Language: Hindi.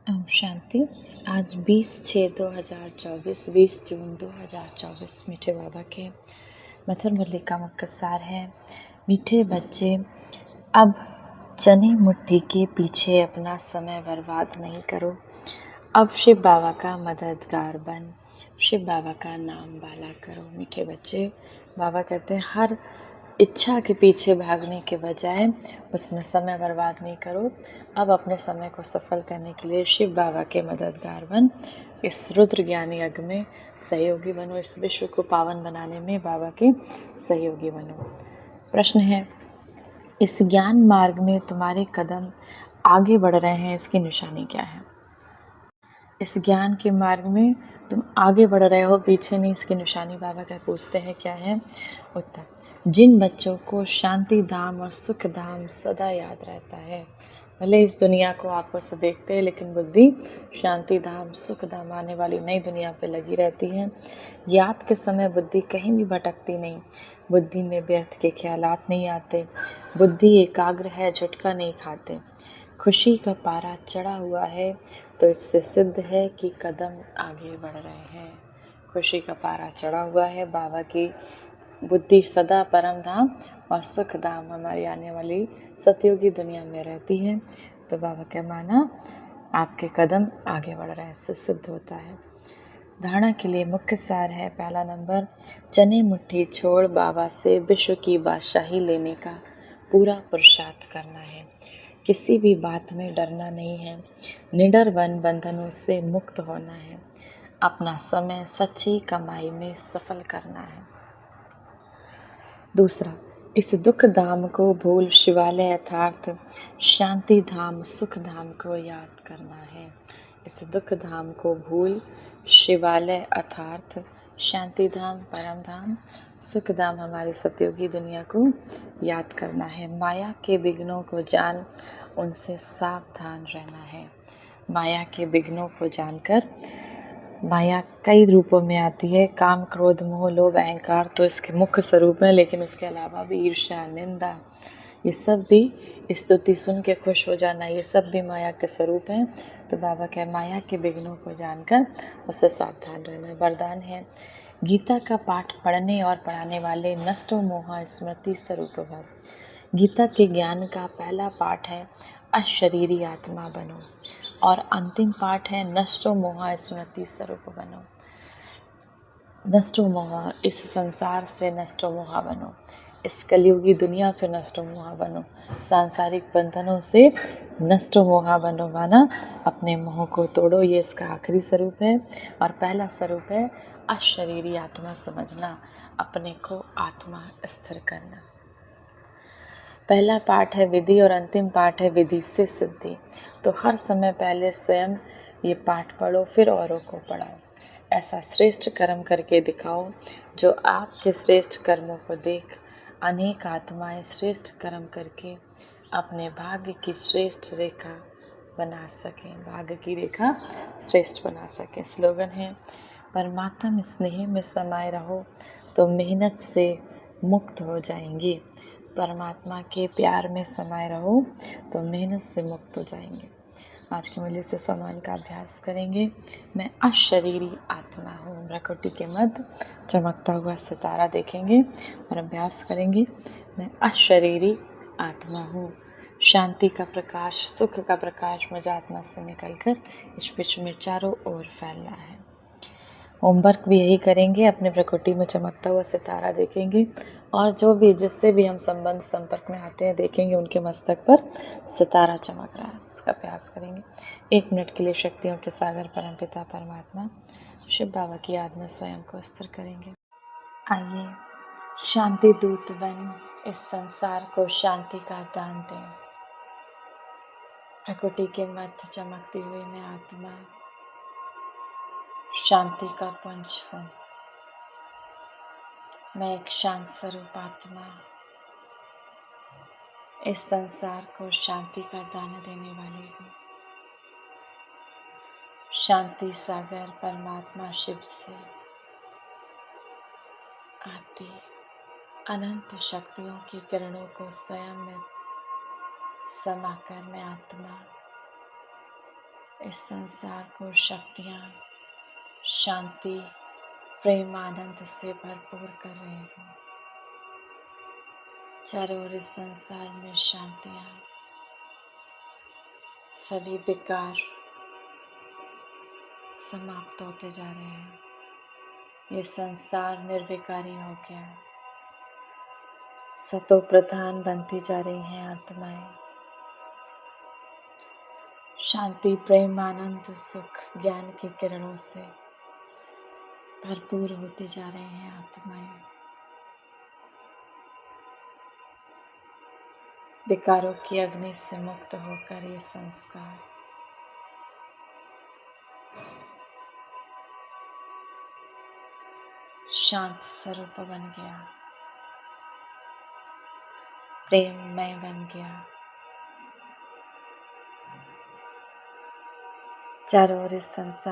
ओम शांति। आज 20/6/2024, 20 जून 2024 मीठे बाबा के मथुर मुरली का मुख्य सार है। मीठे बच्चे, अब चने मुट्ठी के पीछे अपना समय बर्बाद नहीं करो। अब शिव बाबा का मददगार बन शिव बाबा का नाम बाला करो। मीठे बच्चे, बाबा कहते हैं हर इच्छा के पीछे भागने के बजाय उसमें समय बर्बाद नहीं करो। अब अपने समय को सफल करने के लिए शिव बाबा के मददगार बन, इस रुद्र ज्ञानी यज्ञ में सहयोगी बनो, इस विश्व को पावन बनाने में बाबा के सहयोगी बनो। प्रश्न है, इस ज्ञान मार्ग में तुम्हारे कदम आगे बढ़ रहे हैं, इसकी निशानी क्या है? इस ज्ञान के मार्ग में तुम आगे बढ़ रहे हो, पीछे नहीं, इसकी निशानी बाबा का पूछते हैं क्या है? उत्तर, जिन बच्चों को शांति धाम और सुख धाम सदा याद रहता है, भले इस दुनिया को आंखों से देखते हैं लेकिन बुद्धि शांति धाम सुख धाम आने वाली नई दुनिया पे लगी रहती है। याद के समय बुद्धि कहीं भी भटकती नहीं, बुद्धि में व्यर्थ के ख्यालात नहीं आते, बुद्धि एकाग्र है, झटका नहीं खाते। खुशी का पारा चढ़ा हुआ है तो इससे सिद्ध है कि कदम आगे बढ़ रहे हैं। खुशी का पारा चढ़ा हुआ है, बाबा की बुद्धि सदा परम धाम और सुख धाम हमारी आने वाली सतयुगी दुनिया में रहती है। तो बाबा क्या माना, आपके कदम आगे बढ़ रहे हैं, इससे सिद्ध होता है। धारणा के लिए मुख्य सार है, पहला नंबर, चने मुट्ठी छोड़ बाबा से विश्व की बादशाही लेने का पूरा पुरुषार्थ करना है। किसी भी बात में डरना नहीं है, निडर बंधनों से मुक्त होना है, अपना समय सच्ची कमाई में सफल करना है। दूसरा, इस दुख धाम को भूल शिवालय अर्थात शांति धाम सुख धाम को याद करना है। इस दुख धाम को भूल शिवालय अर्थात शांति धाम परम धाम सुख धाम हमारी सतयुगी दुनिया को याद करना है। माया के विघ्नों को जान उनसे सावधान रहना है। माया के विघ्नों को जानकर, माया कई रूपों में आती है, काम क्रोध मोह लोभ अहंकार तो इसके मुख्य स्वरूप हैं, लेकिन उसके अलावा भी ईर्ष्या निंदा, ये सब भी स्तुति सुन के खुश हो जाना, ये सब भी माया के स्वरूप हैं। तो बाबा के माया के विघ्नों को जानकर उससे सावधान रहना है। वरदान है, गीता का पाठ पढ़ने और पढ़ाने वाले नष्टो मोह स्मृति स्वरूप भव। गीता के ज्ञान का पहला पाठ है अशरीरी आत्मा बनो और अंतिम पाठ है नष्टो मोह स्मृति स्वरूप बनो। नष्टो मोह, इस संसार से नष्टो मोह बनो, इस कलयुगी दुनिया से नष्टो मोह बनो, सांसारिक बंधनों से नष्टो मोह बनो, माना अपने मोह को तोड़ो। ये इसका आखिरी स्वरूप है। और पहला स्वरूप है अशरीरी आत्मा समझना, अपने को आत्मा स्थिर करना। पहला पाठ है विधि और अंतिम पाठ है विधि से सिद्धि। तो हर समय पहले स्वयं ये पाठ पढ़ो, फिर औरों को पढ़ाओ। ऐसा श्रेष्ठ कर्म करके दिखाओ जो आपके श्रेष्ठ कर्मों को देख अनेक आत्माएं श्रेष्ठ कर्म करके अपने भाग्य की श्रेष्ठ रेखा बना सकें, भाग्य की रेखा श्रेष्ठ बना सकें। स्लोगन है, परमात्मा स्नेह में समाये रहो तो मेहनत से मुक्त हो जाएंगे। परमात्मा के प्यार में समाये रहो तो मेहनत से मुक्त हो जाएंगे। आज के मूल्य से सम्मान का अभ्यास करेंगे। मैं अशरीरी आत्मा हूँ। प्रकृति के मध्य चमकता हुआ सितारा देखेंगे और अभ्यास करेंगे। मैं अशरीरी आत्मा हूँ। शांति का प्रकाश, सुख का प्रकाश मुझे आत्मा से निकलकर इस विश्व में चारों ओर फैलना है। होमवर्क भी यही करेंगे, अपने प्रकृति में चमकता हुआ सितारा देखेंगे और जो भी जिससे भी हम संबंध संपर्क में आते हैं देखेंगे उनके मस्तक पर सितारा चमक रहा है। इसका अभ्यास करेंगे। 1 मिनट के लिए शक्तियों के सागर परमपिता परमात्मा शिव बाबा की याद में स्वयं को स्थिर करेंगे। आइए शांति दूत बन इस संसार को शांति का दान दें। प्रकृति के मध्य चमकती हुई मैं आत्मा शांति का पुंज हूँ। मैं एक शांत स्वरूप आत्मा इस संसार को शांति का दान देने वाली हूँ। शांति सागर परमात्मा शिव से आती अनंत शक्तियों की किरणों को स्वयं में समाकर मैं आत्मा इस संसार को शक्तियाँ, शांति, प्रेम, आनंद से भरपूर कर रही हूँ। चारों ओर इस संसार में शांतियाँ, सभी विकार समाप्त होते जा रहे हैं। ये संसार निर्विकारी हो गया। सतो प्रधान बनती जा रही हैं आत्माएं। शांति, प्रेम, आनंद, सुख, ज्ञान की किरणों से भरपूर होती जा रही हैं आत्माएं। विकारों की अग्नि से मुक्त होकर ये संस्कार शांत स्वरूप बन गया, प्रेममय बन गया। चारों ओर इस संसार